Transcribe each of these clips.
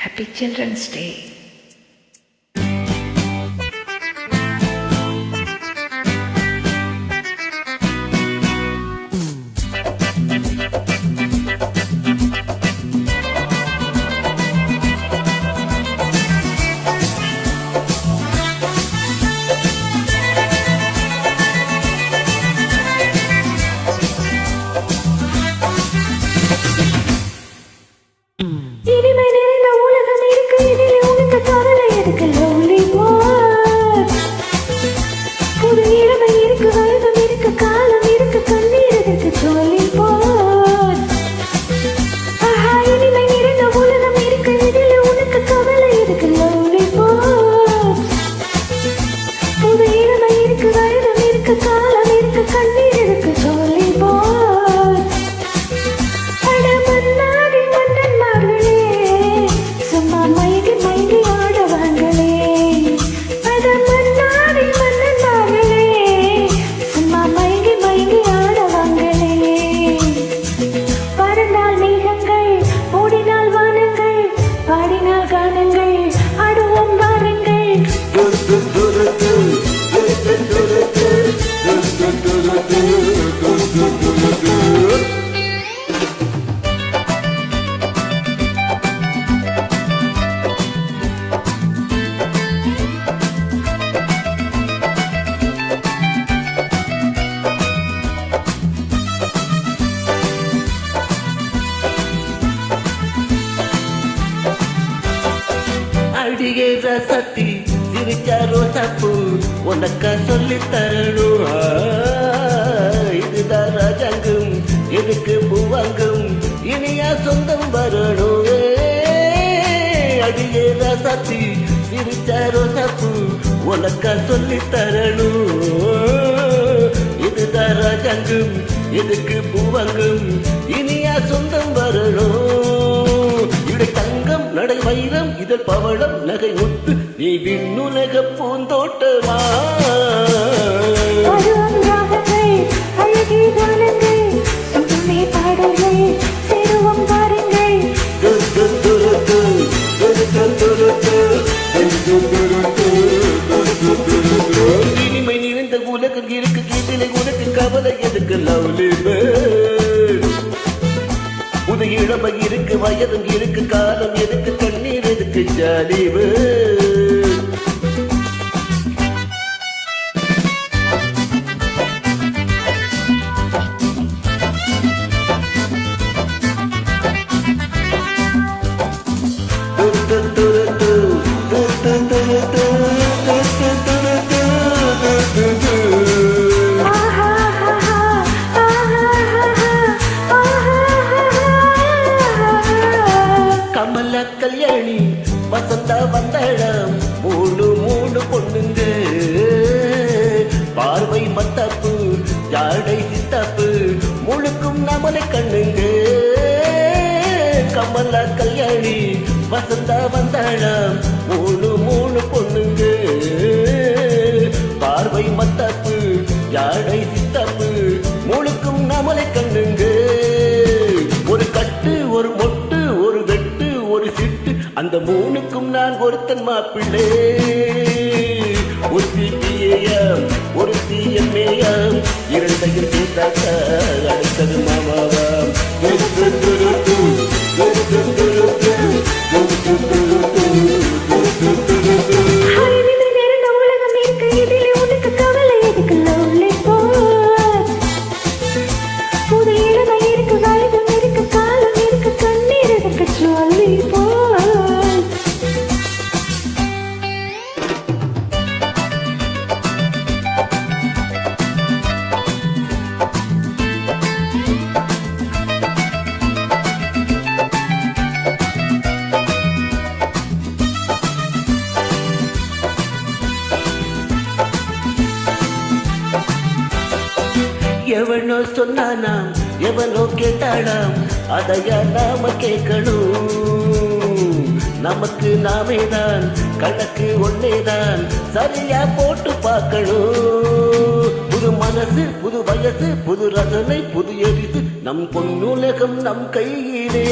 Happy Children's Day. அடிகேத சத்தி சிரிச்சாரோ தப்பு உனக்கா சொல்லி தரணும். இதுதான் ராஜாங்கம் எதுக்கு பூவாங்கம் இனியா சொந்தம் வரணும். அடிகேத சத்தி சிரிச்சாரோ தப்பு உனக்கா சொல்லி தரணும். இதுதான் ராஜாங்கம் எதுக்கு பூவாங்கம் இனியா சொந்தம் வரணும். தங்கம் நடை வைரம் இதழ் பவளம் நகை முத்து நீ விண்ணுலக பூந்தோட்டமா. இனிமை நிறைந்த உலகம் இருக்கு கீதிலை உனக்கு கவலை எதுக்கு லவ்லி பேர்ட். புது இளமை இருக்கு வயதும் இருக்கு காலம் எதுக்கு கண்ணீர் எதுக்கு ஜாலிவு. கல்யாணி வசந்தா வந்தடம் மூணு மூணு பொண்ணுங்க பார்வை மத்தாப்பு ஜாடை சித்தாப்பு முழுக்கும் நம்மளை கண்ணுங்க. கமலா கல்யாணி வசந்தா வந்தடம் மூணு மூணு பொண்ணுங்க பார்வை மத்தாப்பு ஜாடை சித்தாப்பு முழுக்கும் நம்மளை கண்ணுங்க. ஒரு கட்டு ஒரு மொட்டு ஒரு வெட்டு ஒரு சிட்டு அந்த மூணுக்கும் நான் ஒருத்தன் மாப்பிள்ளை. ஒரு சிபிஏயம் ஒரு சிஎம்ஏயம் இரண்டையும் சேர்த்தாக்க அடுத்தது மாமாவாம். எவனோ சொன்னானாம் எவனோ கேட்டானாம் அதையா நாம கேட்கணும். நமக்கு நாமேதான் கணக்கு ஒன்னேதான் சரியா போட்டு பார்க்கணும். புது மனசு புது வயசு புது ரசனை புது எரிசு நம் பொன்னுலகம் நம் கையிலே.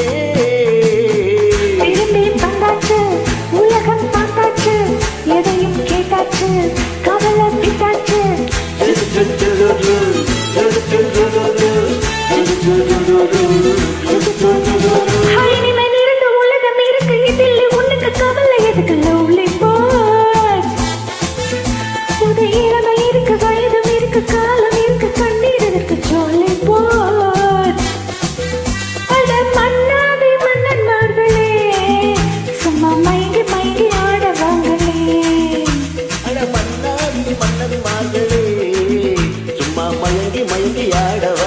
மயங்கி ஆட